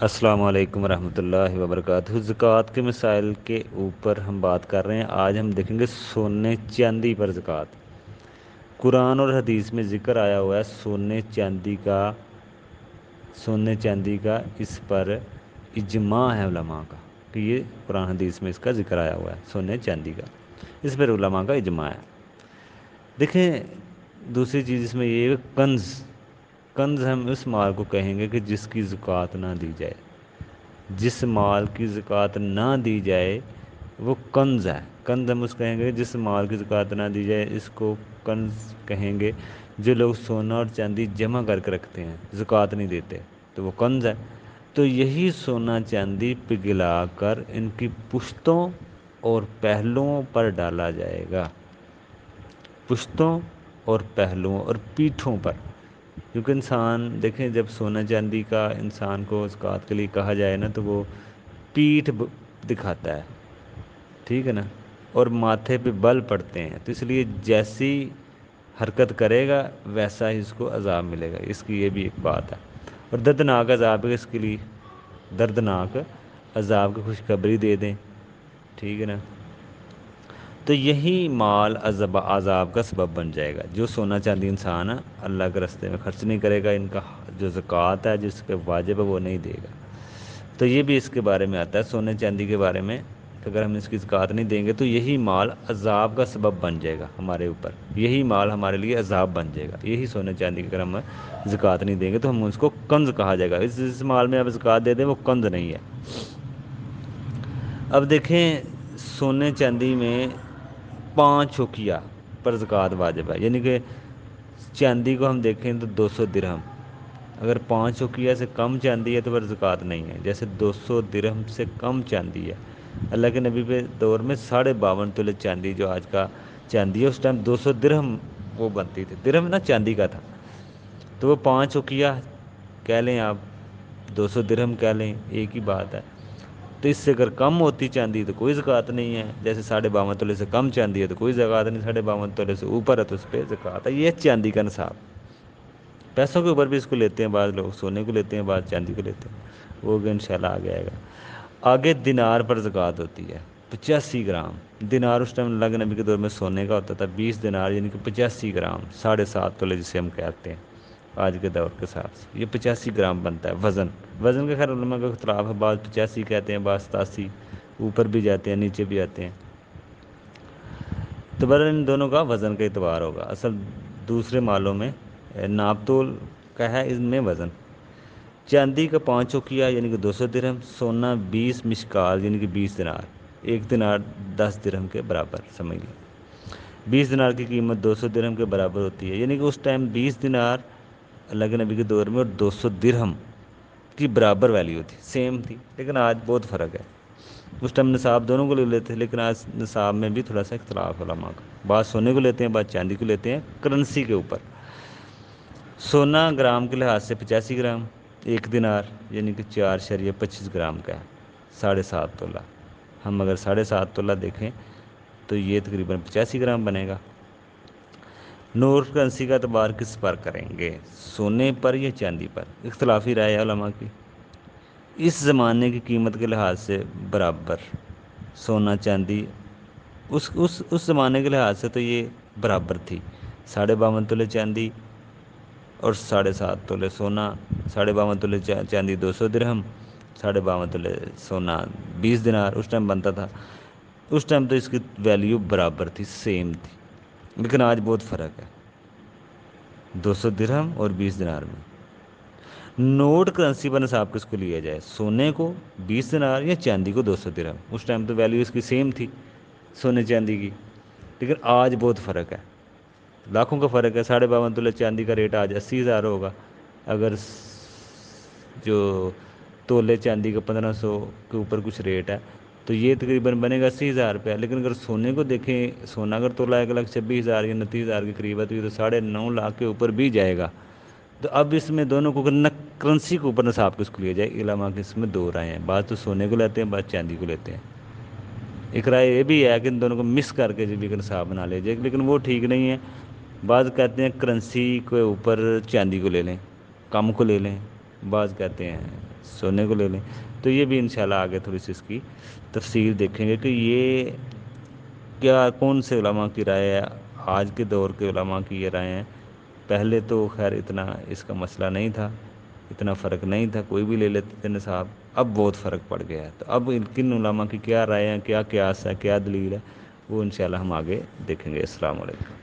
السلام علیکم ورحمۃ اللہ وبرکاتہ۔ زکوٰۃ کے مسائل کے اوپر ہم بات کر رہے ہیں۔ آج ہم دیکھیں گے سونے چاندی پر زکوٰۃ۔ قرآن اور حدیث میں ذکر آیا ہوا ہے سونے چاندی کا اس پر اجماع ہے علماء کا کہ یہ قرآن حدیث میں اس کا ذکر آیا ہوا ہے سونے چاندی کا، اس پر علماء کا اجماع ہے۔ دیکھیں دوسری چیز اس میں یہ ہے کہ کنز ہم اس مال کو کہیں گے کہ جس کی زکوٰۃ نہ دی جائے۔ جس مال کی زکوٰۃ نہ دی جائے وہ کنز ہے۔ کنز ہم اس کہیں گے جس مال کی زکوٰۃ نہ دی جائے، اس کو کنز کہیں گے۔ جو لوگ سونا اور چاندی جمع کر کے رکھتے ہیں زکوٰۃ نہیں دیتے تو وہ کنز ہے۔ تو یہی سونا چاندی پگھلا کر ان کی پشتوں اور پہلوؤں پر ڈالا جائے گا، پشتوں اور پہلوؤں اور پیٹھوں پر۔ کیونکہ انسان دیکھیں جب سونا چاندی کا انسان کو زکوٰۃ کے لیے کہا جائے نا تو وہ پیٹھ دکھاتا ہے، ٹھیک ہے نا، اور ماتھے پہ بل پڑتے ہیں، تو اس لیے جیسی حرکت کرے گا ویسا ہی اس کو عذاب ملے گا۔ اس کی یہ بھی ایک بات ہے، اور دردناک عذاب ہے، اس کے لیے دردناک عذاب کی خوشخبری دے دیں، ٹھیک ہے نا۔ تو یہی مال عذاب کا سبب بن جائے گا۔ جو سونا چاندی انسان ہے اللہ کے راستے میں خرچ نہیں کرے گا، ان کا جو زکوٰۃ ہے جس کے واجب ہے وہ نہیں دے گا، تو یہ بھی اس کے بارے میں آتا ہے سونے چاندی کے بارے میں کہ اگر ہم اس کی زکوٰۃ نہیں دیں گے تو یہی مال عذاب کا سبب بن جائے گا ہمارے اوپر، یہی مال ہمارے لیے عذاب بن جائے گا۔ یہی سونے چاندی کی اگر ہم زکوٰۃ نہیں دیں گے تو ہم اس کو کنز کہا جائے گا۔ اس مال میں آپ زکوٰۃ دے دیں وہ کنز نہیں ہے۔ اب دیکھیں سونے چاندی میں 5 اوقیہ پر زکوٰۃ واجب ہے، یعنی کہ چاندی کو ہم دیکھیں تو 200 درہم، اگر 5 اوقیہ سے کم چاندی ہے تو پھر زکوٰۃ نہیں ہے۔ جیسے 200 درہم سے کم چاندی ہے، اللہ کے نبی پہ دور میں 52.5 تولے چاندی جو آج کا چاندی ہے اس ٹائم 200 درہم وہ بنتی تھی، درہم نا چاندی کا تھا، تو وہ 5 اوقیہ کہہ لیں آپ، 200 درہم کہہ لیں، ایک ہی بات ہے۔ تو اس سے اگر کم ہوتی چاندی تو کوئی زکوٰۃ نہیں ہے، جیسے 52.5 تولے سے کم چاندی ہے تو کوئی زکوٰۃ نہیں، 52.5 تولے سے اوپر ہے تو اس پہ زکوٰۃ ہے۔ یہ ہے چاندی کا نصاب۔ پیسوں کے اوپر بھی اس کو لیتے ہیں، بعض لوگ سونے کو لیتے ہیں، بعض چاندی کو لیتے ہیں، وہ بھی انشاءاللہ آگے آئے گا۔ آگے دینار پر زکوٰۃ ہوتی ہے 85 گرام۔ دینار اس ٹائم اللہ کے نبی کے دور میں سونے کا ہوتا تھا، 20 دینار یعنی کہ 85 گرام، 7.5 تولے جسے ہم کہتے ہیں آج کے دور کے حساب سے، یہ 85 گرام بنتا ہے وزن کا۔ خیر علماء کا اختلاف ہے، بعض 85 کہتے ہیں، بعض 87، اوپر بھی جاتے ہیں نیچے بھی آتے ہیں، تو بہرحال ان دونوں کا وزن کا اعتبار ہوگا۔ اصل دوسرے مالوں میں ناپ تول کا ہے، ان میں وزن۔ چاندی کا 5 اوقیہ یعنی کہ 200 درہم، سونا 20 مشکال یعنی کہ 20 دینار، ایک دینار 10 درہم کے برابر سمجھ لیں۔ 20 دینار کی قیمت 200 درہم کے برابر ہوتی ہے، یعنی کہ اس ٹائم 20 دینار اللہ کے نبی کے دور میں اور 200 درہم کی برابر ویلیو تھی، سیم تھی، لیکن آج بہت فرق ہے۔ اس ٹائم نصاب دونوں کو لے لیتے ہیں، لیکن آج نصاب میں بھی تھوڑا سا اختلاف علماء کا، بعض سونے کو لیتے ہیں، بعض چاندی کو لیتے ہیں کرنسی کے اوپر۔ سونا گرام کے لحاظ سے 85 گرام، ایک دینار یعنی کہ 4.25 گرام کا ہے، 7.5 تولہ۔ ہم اگر 7.5 تولہ دیکھیں تو یہ تقریباً 85 گرام بنے گا۔ نوٹ کرنسی کا اعتبار کس پر کریں گے، سونے پر یا چاندی پر؟ اختلافی رائے ہے علماء کی۔ اس زمانے کی قیمت کے لحاظ سے برابر سونا چاندی، اس زمانے کے لحاظ سے تو یہ برابر تھی، 52.5 تولے چاندی اور 7.5 تولے سونا، 52.5 تولے چاندی 200 درہم، 52.5 تولے سونا 20 دینار اس ٹائم بنتا تھا۔ اس ٹائم تو اس کی ویلیو برابر تھی، سیم تھی، لیکن آج بہت فرق ہے 200 درہم اور 20 دینار میں۔ نوٹ کرنسی پر نصاب کس کو لیا جائے، سونے کو 20 دینار یا چاندی کو 200 درہم؟ اس ٹائم تو ویلیو اس کی سیم تھی سونے چاندی کی، لیکن آج بہت فرق ہے، لاکھوں کا فرق ہے۔ 52.5 تولے چاندی کا ریٹ آج 80,000 ہوگا، اگر جو تولے چاندی کا 1500 کے اوپر کچھ ریٹ ہے تو یہ تقریباً بنے گا 80,000 روپیہ۔ لیکن اگر سونے کو دیکھیں، سونا اگر تولہ 1,26,000 یا 29,000 کے قریب ہے تو یہ تو 9.5 لاکھ کے اوپر بھی جائے گا۔ تو اب اس میں دونوں کو کرنسی کے اوپر نصاب کس کو لیا جائے، علماء کے اس میں 2 رائے ہیں، بعض تو سونے کو لیتے ہیں، بعض چاندی کو لیتے ہیں۔ ایک رائے یہ بھی ہے کہ ان دونوں کو مکس کر کے بھی نصاب بنا لیا جائے، لیکن وہ ٹھیک نہیں ہے۔ بعض کہتے ہیں کرنسی کے اوپر چاندی کو لے لیں، کم کو لے لیں، بعض کہتے ہیں سونے کو لے لیں. تو یہ بھی انشاءاللہ آگے تھوڑی سی اس کی تفصیل دیکھیں گے کہ یہ کیا کون سے علماء کی رائے ہے. آج کے دور کے علماء کی یہ رائے ہیں. پہلے تو خیر اتنا اس کا مسئلہ نہیں تھا، اتنا فرق نہیں تھا، کوئی بھی لے لیتے تھے نصاب. اب بہت فرق پڑ گیا ہے. تو اب کن علماء کی کیا رائے ہیں، کیا قیاس ہے، کیا دلیل ہے، وہ انشاءاللہ ہم آگے دیکھیں گے. السلام علیکم.